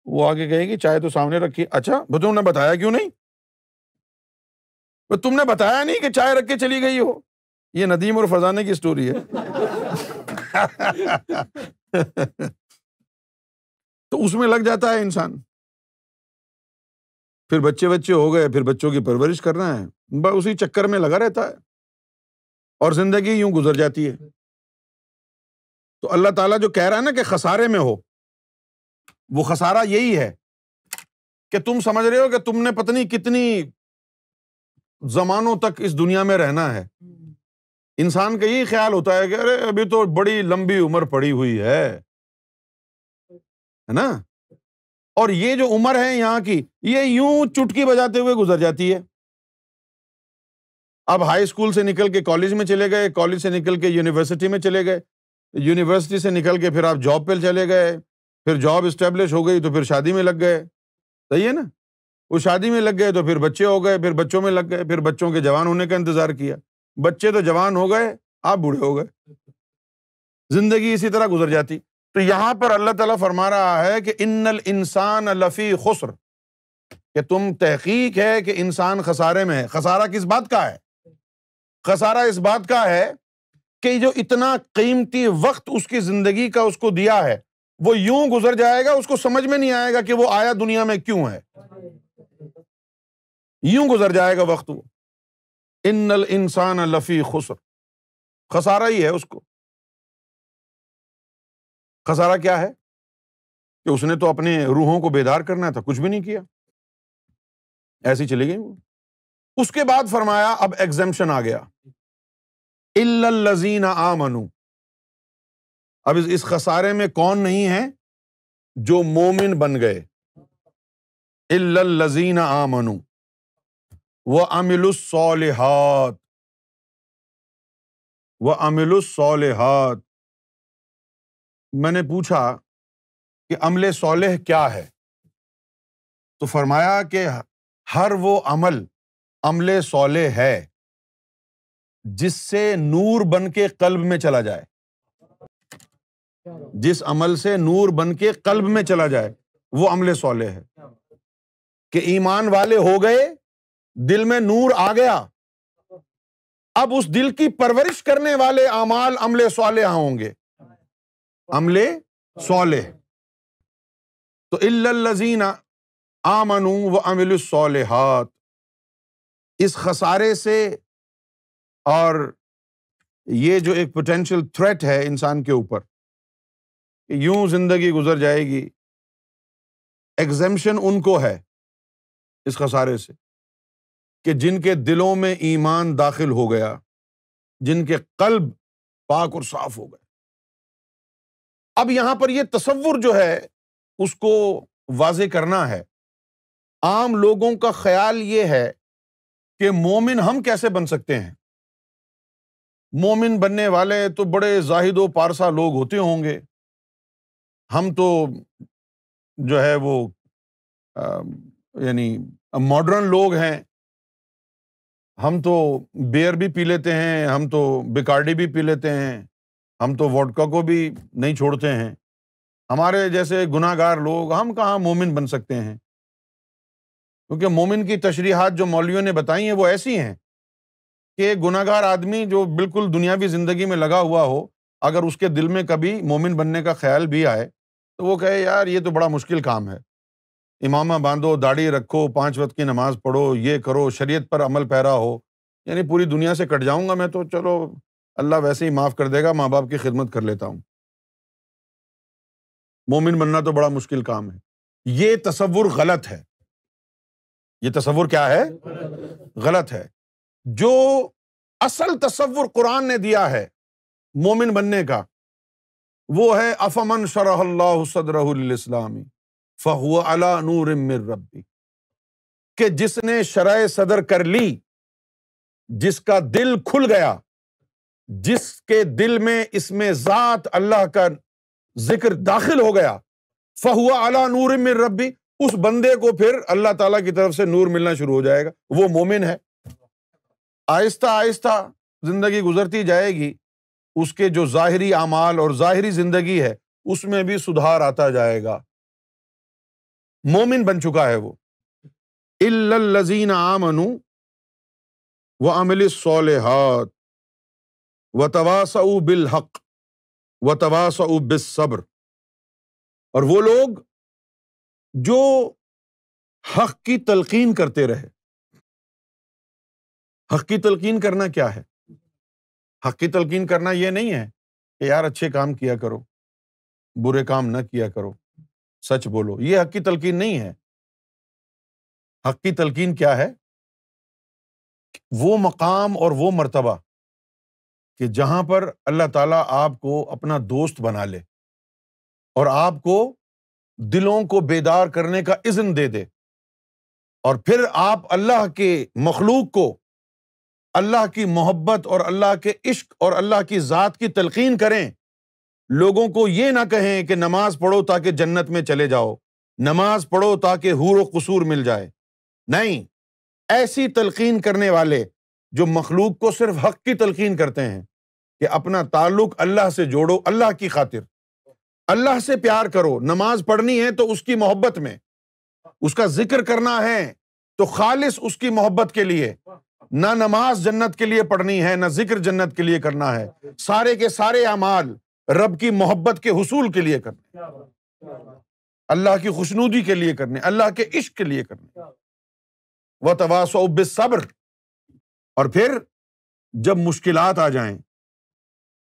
وہ آگے کہے گی چائے تو سامنے رکھی، اچھا تم نے بتایا کیوں نہیں؟ تم نے بتایا نہیں کہ چائے رکھ کے چلی گئی ہو؟ یہ ندیم اور فرزانے کی سٹوری ہے۔ تو اس میں لگ جاتا ہے انسان۔ پھر بچے ہو گئے، پھر بچوں کی پرورش کرنا ہے، بس اسی چکر میں لگا رہتا ہے اور زندگی یوں گزر جاتی ہے۔ تو اللہ تعالیٰ جو کہہ رہا ہے نا کہ خسارے میں ہو، وہ خسارہ یہی ہے کہ تم سمجھ رہے ہو کہ تم نے پتہ نہیں کتنی زمانوں تک اس دنیا میں رہنا ہے۔ انسان کا یہی خیال ہوتا ہے کہ ارے ابھی تو بڑی لمبی عمر پڑی ہوئی ہے نا، اور یہ جو عمر ہے یہاں کی، یہ یوں چٹکی بجاتے ہوئے گزر جاتی ہے۔ اب ہائی اسکول سے نکل کے کالج میں چلے گئے، کالج سے نکل کے یونیورسٹی میں چلے گئے، یونیورسٹی سے نکل کے پھر آپ جاب پہ چلے گئے، پھر جاب اسٹیبلش ہو گئی تو پھر شادی میں لگ گئے، صحیح ہے نا؟ وہ شادی میں لگ گئے تو پھر بچے ہو گئے، پھر بچوں میں لگ گئے، پھر بچوں کے جوان ہونے کا انتظار کیا، بچے تو جوان ہو گئے، آپ بوڑھے ہو گئے، زندگی اسی طرح گزر جاتی۔ تو یہاں پر اللہ تعالیٰ فرما رہا ہے کہ ان الانسان لفی خسر، کہ تم تحقیق ہے کہ انسان خسارے میں ہے۔ خسارہ کس بات کا ہے؟ خسارہ اس بات کا ہے کہ جو اتنا قیمتی وقت اس کی زندگی کا اس کو دیا ہے، وہ یوں گزر جائے گا، اس کو سمجھ میں نہیں آئے گا کہ وہ آیا دنیا میں کیوں ہے، یوں گزر جائے گا وقت۔ وہ ان الانسان لفی خسر، خسارہ ہی ہے اس کو۔ خسارہ کیا ہے؟ کہ اس نے تو اپنے روحوں کو بیدار کرنا تھا، کچھ بھی نہیں کیا، ایسی چلی گئی وہ۔ اس کے بعد فرمایا اب ایگزمپشن آ گیا، الا الذین آمنوا۔ اب اس خسارے میں کون نہیں ہے؟ جو مومن بن گئے، الا الذین آمنوا وعملوا الصالحات، وعملوا الصالحات۔ میں نے پوچھا کہ عمل صالح کیا ہے؟ تو فرمایا کہ ہر وہ عمل صالح ہے جس سے نور بن کے قلب میں چلا جائے، جس عمل سے نور بن کے قلب میں چلا جائے وہ عمل صالح ہے۔ کہ ایمان والے ہو گئے، دل میں نور آ گیا، اب اس دل کی پرورش کرنے والے اعمال عمل صالح ہوں گے، عمل صالح۔ تو الا الذین آمنوا وعملوا الصالحات، اس خسارے سے اور یہ جو ایک پوٹینشیل تھریٹ ہے انسان کے اوپر کہ یوں زندگی گزر جائے گی، ایگزمپشن ان کو ہے اس خسارے سے کہ جن کے دلوں میں ایمان داخل ہو گیا، جن کے قلب پاک اور صاف ہو گئے۔ اب یہاں پر یہ تصور جو ہے اس کو واضح کرنا ہے۔ عام لوگوں کا خیال یہ ہے کہ مومن ہم کیسے بن سکتے ہیں؟ مومن بننے والے تو بڑے زاہد و پارسا لوگ ہوتے ہوں گے، ہم تو جو ہے وہ یعنی ماڈرن لوگ ہیں، ہم تو بیئر بھی پی لیتے ہیں، ہم تو بیکارڈی بھی پی لیتے ہیں، ہم تو ووڈکا کو بھی نہیں چھوڑتے ہیں، ہمارے جیسے گناہ گار لوگ ہم کہاں مومن بن سکتے ہیں؟ کیونکہ مومن کی تشریحات جو مولویوں نے بتائی ہیں وہ ایسی ہیں کہ گناہگار آدمی جو بالکل دنیاوی زندگی میں لگا ہوا ہو، اگر اس کے دل میں کبھی مومن بننے کا خیال بھی آئے تو وہ کہے یار یہ تو بڑا مشکل کام ہے، امامہ باندھو، داڑھی رکھو، 5 وقت کی نماز پڑھو، یہ کرو، شریعت پر عمل پیرا ہو، یعنی پوری دنیا سے کٹ جاؤں گا میں تو چلو اللہ ویسے ہی معاف کر دے گا، ماں باپ کی خدمت کر لیتا ہوں، مومن بننا تو بڑا مشکل کام ہے۔ یہ تصور غلط ہے، یہ تصور کیا ہے؟ غلط ہے۔ جو اصل تصور قرآن نے دیا ہے مومن بننے کا وہ ہے افمن شرح اللہ صدرہ للاسلام فہو علی نور من ربہ، کہ جس نے شرح صدر کر لی، جس کا دل کھل گیا، جس کے دل میں اس میں ذات اللہ کا ذکر داخل ہو گیا، فہو علی نور من ربہ، اس بندے کو پھر اللہ تعالیٰ کی طرف سے نور ملنا شروع ہو جائے گا، وہ مومن ہے۔ آہستہ آہستہ زندگی گزرتی جائے گی، اس کے جو ظاہری اعمال اور ظاہری زندگی ہے اس میں بھی سدھار آتا جائے گا، مومن بن چکا ہے وہ۔ الا الذین آمنوا وعملوا الصالحات وتواصوا بالحق وتواصوا بالصبر، اور وہ لوگ جو حق کی تلقین کرتے رہے۔ حق کی تلقین کرنا کیا ہے؟ حق کی تلقین کرنا یہ نہیں ہے کہ یار اچھے کام کیا کرو، برے کام نہ کیا کرو، سچ بولو، یہ حق کی تلقین نہیں ہے۔ حق کی تلقین کیا ہے؟ وہ مقام اور وہ مرتبہ کہ جہاں پر اللہ تعالیٰ آپ کو اپنا دوست بنا لے اور آپ کو دلوں کو بیدار کرنے کا اذن دے دے، اور پھر آپ اللہ کے مخلوق کو اللہ کی محبت اور اللہ کے عشق اور اللہ کی ذات کی تلقین کریں، لوگوں کو یہ نہ کہیں کہ نماز پڑھو تاکہ جنت میں چلے جاؤ، نماز پڑھو تاکہ حور و قصور مل جائے، نہیں، ایسی تلقین کرنے والے جو مخلوق کو صرف حق کی تلقین کرتے ہیں کہ اپنا تعلق اللہ سے جوڑو، اللہ کی خاطر اللہ سے پیار کرو، نماز پڑھنی ہے تو اس کی محبت میں، اس کا ذکر کرنا ہے تو خالص اس کی محبت کے لیے، نہ نماز جنت کے لیے پڑھنی ہے نہ ذکر جنت کے لیے کرنا ہے، سارے کے سارے اعمال رب کی محبت کے حصول کے لیے کرنے، اللہ کی خوشنودی کے لیے کرنے، اللہ کے عشق کے لیے کرنے۔ وتواصوا بالصبر، اور پھر جب مشکلات آ جائیں،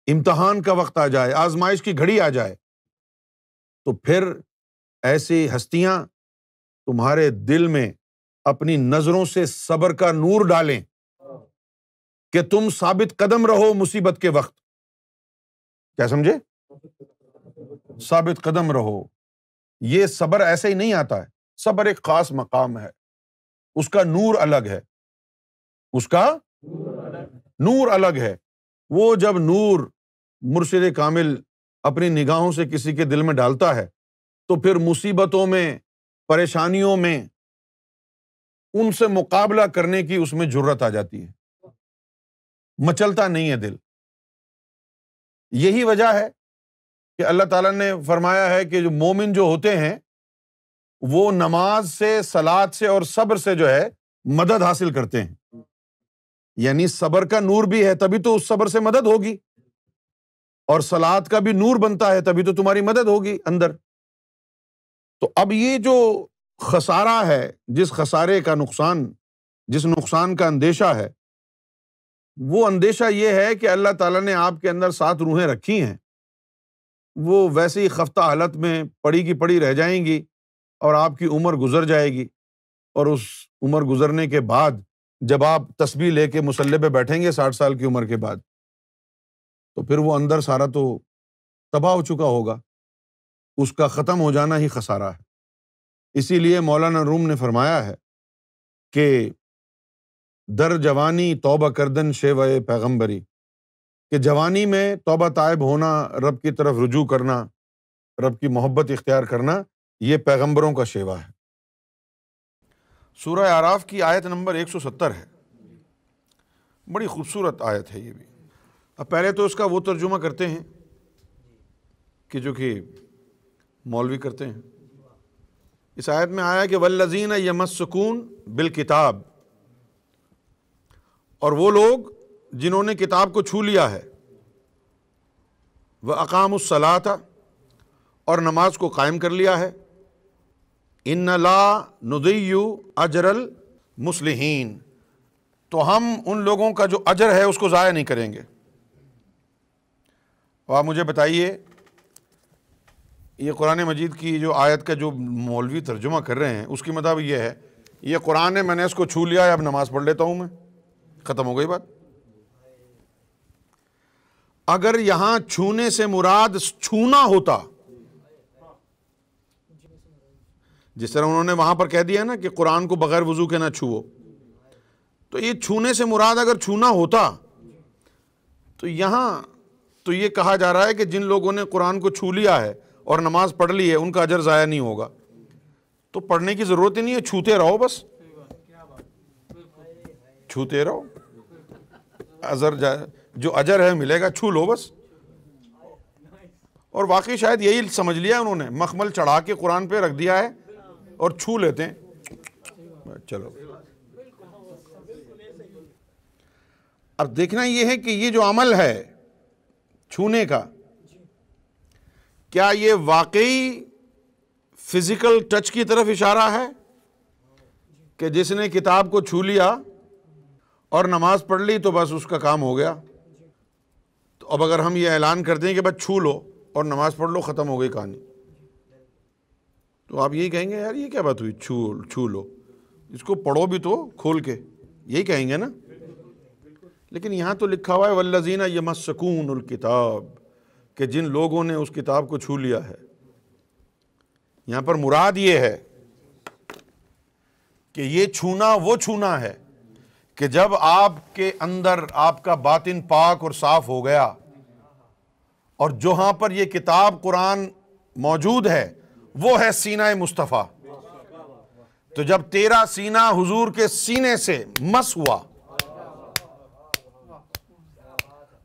امتحان کا وقت آ جائے، آزمائش کی گھڑی آ جائے، تو پھر ایسی ہستیاں تمہارے دل میں اپنی نظروں سے صبر کا نور ڈالیں کہ تم ثابت قدم رہو مصیبت کے وقت۔ کیا سمجھے؟ ثابت قدم رہو۔ یہ صبر ایسے ہی نہیں آتا ہے، صبر ایک خاص مقام ہے، اس کا نور الگ ہے، اس کا نور الگ ہے۔ وہ جب نور مرشد کامل اپنی نگاہوں سے کسی کے دل میں ڈالتا ہے تو پھر مصیبتوں میں، پریشانیوں میں ان سے مقابلہ کرنے کی اس میں جرت آ جاتی ہے، مچلتا نہیں ہے دل۔ یہی وجہ ہے کہ اللہ تعالیٰ نے فرمایا ہے کہ جو مومن جو ہوتے ہیں وہ نماز سے، صلاۃ سے اور صبر سے جو ہے مدد حاصل کرتے ہیں، یعنی صبر کا نور بھی ہے تبھی تو اس صبر سے مدد ہوگی، اور صلاۃ کا بھی نور بنتا ہے تبھی تو تمہاری مدد ہوگی اندر۔ تو اب یہ جو خسارہ ہے، جس خسارے کا نقصان، جس نقصان کا اندیشہ ہے، وہ اندیشہ یہ ہے کہ اللہ تعالیٰ نے آپ کے اندر 7 روحیں رکھی ہیں، وہ ویسے ہی خفتہ حالت میں پڑی کی پڑی رہ جائیں گی اور آپ کی عمر گزر جائے گی، اور اس عمر گزرنے کے بعد جب آپ تسبیح لے کے مصلی پہ بیٹھیں گے 60 سال کی عمر کے بعد، تو پھر وہ اندر سارا تو تباہ ہو چکا ہوگا، اس کا ختم ہو جانا ہی خسارہ ہے۔ اسی لیے مولانا روم نے فرمایا ہے کہ در جوانی توبہ کردن شیوہ پیغمبری، کہ جوانی میں توبہ تائب ہونا، رب کی طرف رجوع کرنا، رب کی محبت اختیار کرنا، یہ پیغمبروں کا شیوا ہے۔ سورہ اعراف کی آیت نمبر 170 ہے، بڑی خوبصورت آیت ہے یہ بھی۔ اب پہلے تو اس کا وہ ترجمہ کرتے ہیں کہ جو کہ مولوی کرتے ہیں۔ اس آیت میں آیا کہ والذین یمسکون بالکتاب، اور وہ لوگ جنہوں نے کتاب کو چھو لیا ہے، وَأَقَامُوا الصَّلَاةَ، اور نماز کو قائم کر لیا ہے، إِنَّ لَا نُضِيُّ أَجْرَ الْمُصْلِحِينَ، تو ہم ان لوگوں کا جو اجر ہے اس کو ضائع نہیں کریں گے۔ اور آپ مجھے بتائیے، یہ قرآن مجید کی جو آیت کا جو مولوی ترجمہ کر رہے ہیں اس کی مطلب یہ ہے، یہ قرآن ہے، میں نے اس کو چھو لیا ہے، اب نماز پڑھ لیتا ہوں میں، ختم ہو گئی بات۔ اگر یہاں چھونے سے مراد چھونا ہوتا، جس طرح انہوں نے وہاں پر کہہ دیا نا کہ قرآن کو بغیر وضو کے نہ چھوؤ، تو یہ چھونے سے مراد اگر چھونا ہوتا تو یہاں تو یہ کہا جا رہا ہے کہ جن لوگوں نے قرآن کو چھو لیا ہے اور نماز پڑھ لی ہے ان کا اجر ضائع نہیں ہوگا، تو پڑھنے کی ضرورت ہی نہیں ہے، چھوتے رہو، بس چھوتے رہو، جو اجر ہے ملے گا، چھو لو بس۔ اور واقعی شاید یہی سمجھ لیا انہوں نے، مخمل چڑھا کے قرآن پہ رکھ دیا ہے اور چھو لیتے ہیں، چلو۔ اب دیکھنا یہ ہے کہ یہ جو عمل ہے چھونے کا، کیا یہ واقعی فزیکل ٹچ کی طرف اشارہ ہے کہ جس نے کتاب کو چھو لیا اور نماز پڑھ لی تو بس اس کا کام ہو گیا؟ تو اب اگر ہم یہ اعلان کر دیں کہ بس چھو لو اور نماز پڑھ لو، ختم ہو گئی کہانی، تو آپ یہی کہیں گے یار یہ کیا بات ہوئی، چھو لو، اس کو پڑھو بھی تو کھول کے، یہی کہیں گے نا۔ لیکن یہاں تو لکھا ہوا ہے والذین یمسکون الکتاب، کہ جن لوگوں نے اس کتاب کو چھو لیا ہے۔ یہاں پر مراد یہ ہے کہ یہ چھونا وہ چھونا ہے کہ جب آپ کے اندر آپ کا باطن پاک اور صاف ہو گیا، اور جہاں پر یہ کتاب قرآن موجود ہے وہ ہے سینہ مصطفیٰ، تو جب تیرا سینہ حضور کے سینے سے مس ہوا،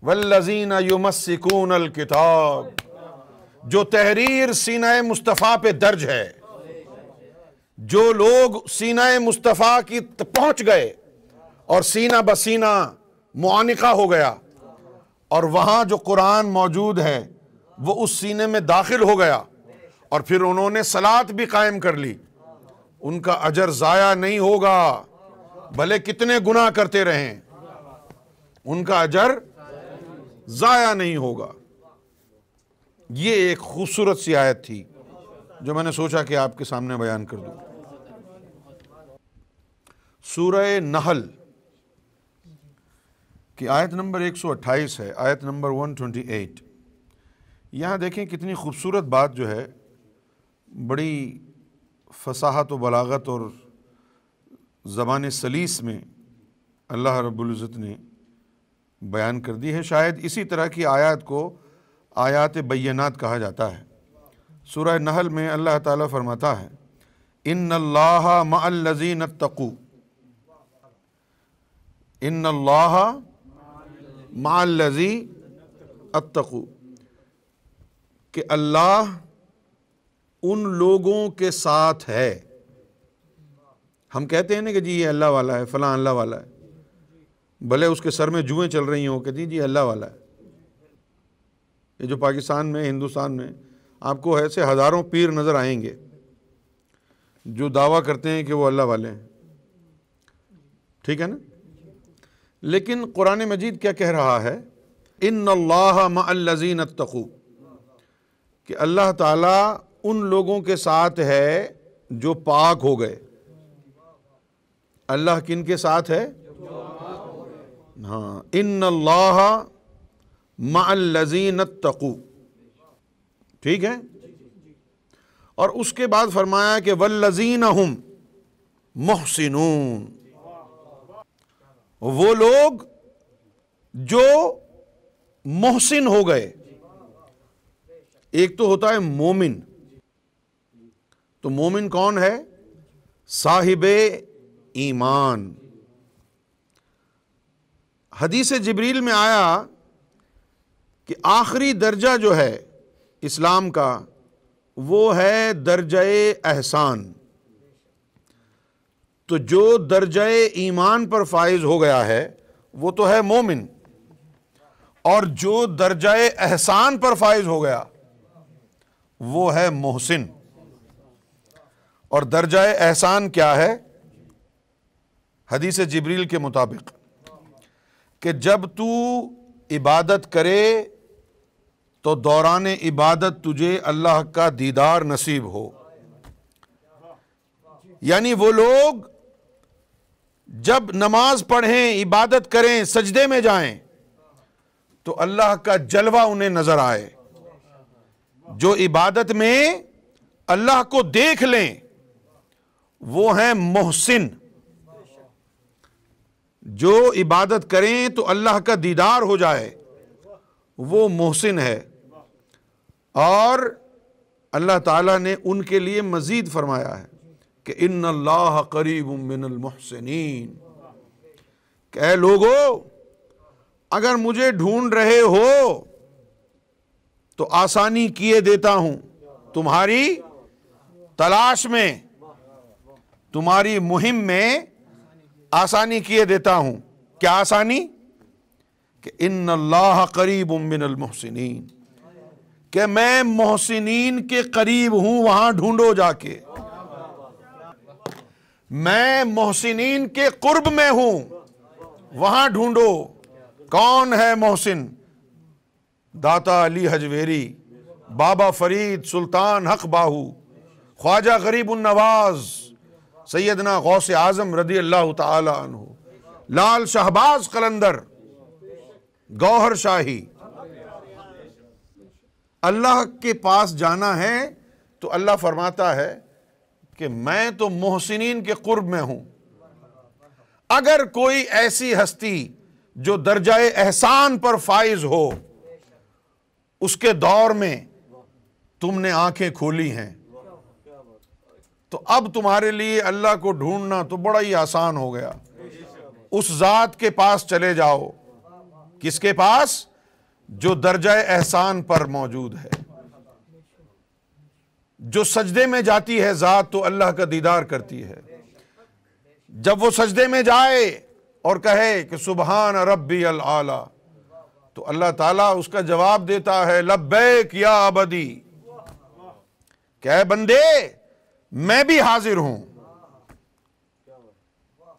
والذین یمسکون الکتاب، جو تحریر سینہ مصطفیٰ پہ درج ہے، جو لوگ سینہ مصطفیٰ کی پہنچ گئے اور سینہ بسینہ معانقہ ہو گیا، اور وہاں جو قرآن موجود ہے وہ اس سینے میں داخل ہو گیا، اور پھر انہوں نے صلاۃ بھی قائم کر لی، ان کا اجر ضائع نہیں ہوگا، بھلے کتنے گناہ کرتے رہیں، ان کا اجر ضائع نہیں ہوگا۔ یہ ایک خوبصورت سی آیت تھی جو میں نے سوچا کہ آپ کے سامنے بیان کر دوں۔ سورہ نحل کی آیت نمبر 128 ہے، آیت نمبر 128۔ یہاں دیکھیں کتنی خوبصورت بات جو ہے، بڑی فصاحت و بلاغت اور زبان سلیس میں اللہ رب العزت نے بیان کر دی ہے۔ شاید اسی طرح کی آیات کو آیات بینات کہا جاتا ہے۔ سورہ نحل میں اللہ تعالیٰ فرماتا ہے ان اللہ مع الذین اتقوا، ان اللہ مع الذین اتقوا، کہ اللہ ان لوگوں کے ساتھ ہے۔ ہم کہتے ہیں نا کہ جی یہ اللہ والا ہے، فلاں اللہ والا ہے، بھلے اس کے سر میں جوئیں چل رہی ہوں، کہتی جی اللہ والا ہے۔ یہ جو پاکستان میں، ہندوستان میں آپ کو ایسے ہزاروں پیر نظر آئیں گے جو دعویٰ کرتے ہیں کہ وہ اللہ والے ہیں، ٹھیک ہے نا؟ لیکن قرآن مجید کیا کہہ رہا ہے؟ ان اللہ مع الذین اتقوا، کہ اللہ تعالیٰ ان لوگوں کے ساتھ ہے جو پاک ہو گئے۔ اللہ کن کے ساتھ ہے؟ ہاں، ان اللہ مع الذین اتقوا، ٹھیک ہے؟ اور اس کے بعد فرمایا کہ والذین ہم محسنون، وہ لوگ جو محسن ہو گئے۔ ایک تو ہوتا ہے مومن، تو مومن کون ہے؟ صاحب ایمان۔ حدیث جبریل میں آیا کہ آخری درجہ جو ہے اسلام کا وہ ہے درجہ احسان، تو جو درجہ ایمان پر فائز ہو گیا ہے وہ تو ہے مومن، اور جو درجہ احسان پر فائز ہو گیا وہ ہے محسن۔ اور درجہ احسان کیا ہے؟ حدیث جبریل کے مطابق کہ جب تو عبادت کرے تو دوران عبادت تجھے اللہ کا دیدار نصیب ہو۔ یعنی وہ لوگ جب نماز پڑھیں، عبادت کریں، سجدے میں جائیں تو اللہ کا جلوہ انہیں نظر آئے۔ جو عبادت میں اللہ کو دیکھ لیں وہ ہیں محسن۔ جو عبادت کریں تو اللہ کا دیدار ہو جائے وہ محسن ہے۔ اور اللہ تعالیٰ نے ان کے لیے مزید فرمایا ہے کہ ان اللہ قریب من المحسنین، کہ اے لوگو اگر مجھے ڈھونڈ رہے ہو تو آسانی کیے دیتا ہوں، تمہاری تلاش میں، تمہاری مہم میں آسانی کیے دیتا ہوں۔ کیا آسانی؟ کہ ان اللہ قریب من المحسنین، کہ میں محسنین کے قریب ہوں، وہاں ڈھونڈو جا کے۔ میں محسنین کے قرب میں ہوں، وہاں ڈھونڈو۔ کون ہے محسن؟ داتا علی حجویری، بابا فرید، سلطان حق باہو، خواجہ غریب النواز، سیدنا غوث اعظم رضی اللہ تعالی عنہ، لال شہباز قلندر، گوہر شاہی۔ اللہ کے پاس جانا ہے تو اللہ فرماتا ہے کہ میں تو محسنین کے قرب میں ہوں۔ اگر کوئی ایسی ہستی جو درجہ احسان پر فائز ہو، اس کے دور میں تم نے آنکھیں کھولی ہیں، تو اب تمہارے لیے اللہ کو ڈھونڈنا تو بڑا ہی آسان ہو گیا۔ اس ذات کے پاس چلے جاؤ۔ کس کے پاس؟ جو درجہ احسان پر موجود ہے۔ جو سجدے میں جاتی ہے ذات تو اللہ کا دیدار کرتی ہے۔ جب وہ سجدے میں جائے اور کہے کہ سبحان ربی العالی، تو اللہ تعالیٰ اس کا جواب دیتا ہے لبیک یا عبدی، کہ اے بندے میں بھی حاضر ہوں۔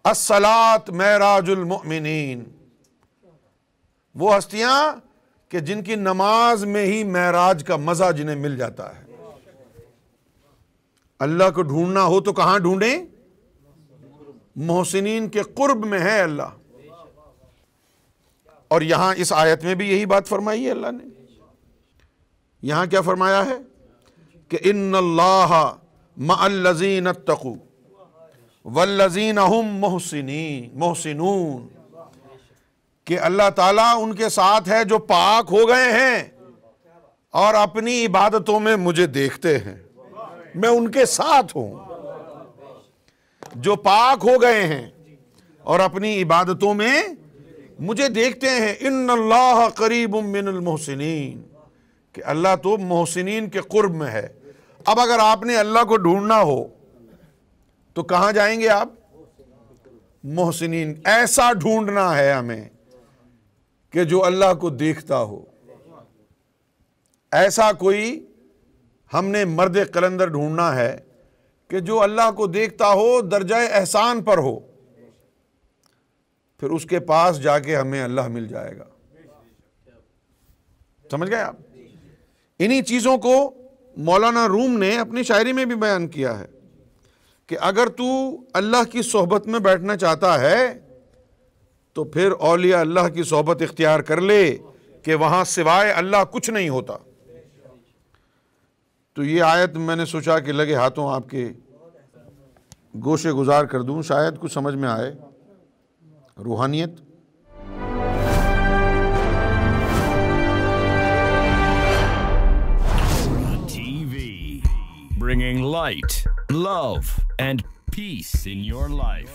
الصلاۃ معراج المؤمنین، وہ ہستیاں کہ جن کی نماز میں ہی معراج کا مزہ جنہیں مل جاتا ہے۔ اللہ کو ڈھونڈنا ہو تو کہاں ڈھونڈیں؟ محسنین کے قرب میں ہے اللہ۔ اور یہاں اس آیت میں بھی یہی بات فرمائی ہے اللہ نے۔ یہاں کیا فرمایا ہے کہ ان اللہ مع الذین اتقوا والذین هم محسنون، کہ اللہ تعالیٰ ان کے ساتھ ہے جو پاک ہو گئے ہیں اور اپنی عبادتوں میں مجھے دیکھتے ہیں۔ میں ان کے ساتھ ہوں جو پاک ہو گئے ہیں اور اپنی عبادتوں میں مجھے دیکھتے ہیں۔ ان اللہ قریب من المحسنین، کہ اللہ تو محسنین کے قرب میں ہے۔ اب اگر آپ نے اللہ کو ڈھونڈنا ہو تو کہاں جائیں گے آپ؟ محسنین۔ ایسا ڈھونڈنا ہے ہمیں کہ جو اللہ کو دیکھتا ہو۔ ایسا کوئی ہم نے مرد قلندر ڈھونڈنا ہے کہ جو اللہ کو دیکھتا ہو، درجہ احسان پر ہو، پھر اس کے پاس جا کے ہمیں اللہ مل جائے گا۔ سمجھ گئے آپ؟ انہی چیزوں کو مولانا روم نے اپنی شاعری میں بھی بیان کیا ہے کہ اگر تو اللہ کی صحبت میں بیٹھنا چاہتا ہے تو پھر اولیاء اللہ کی صحبت اختیار کر لے کہ وہاں سوائے اللہ کچھ نہیں ہوتا۔ تو یہ آیت میں نے سوچا کہ لگے ہاتھوں آپ کے گوشے گزار کر دوں، شاید کچھ سمجھ میں آئے۔ روحانیت TV, bringing light, love, and peace in your life.